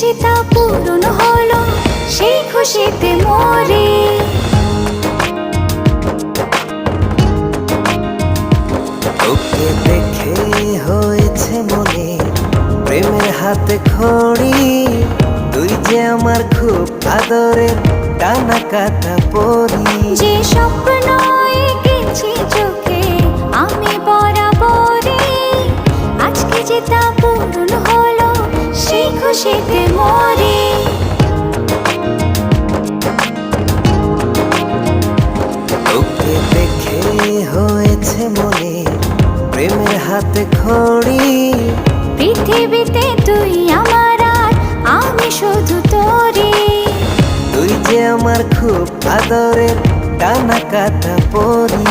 যে তা পূরণ হলো, সেই খুশিতে মরে। তোকে দেখে হয়েছে মনে প্রেমের হাতে খড়ি, তুই যে আমার খুব আদরের টানা কাটা পরি। যে স্বপ্ন এঁকেছি চোখে আমি বরাবরই, আজকে যে তা পূরণ হলো, সেই খুশিতে মরে। তোকে দেখে হয়েছে মনে প্রেমের হাতে খড়ি, পৃথিবীতে তুই আমার আর আমি শুধু তোরই। তুই যে আমার খুব আদরের টানা কাটা পরি।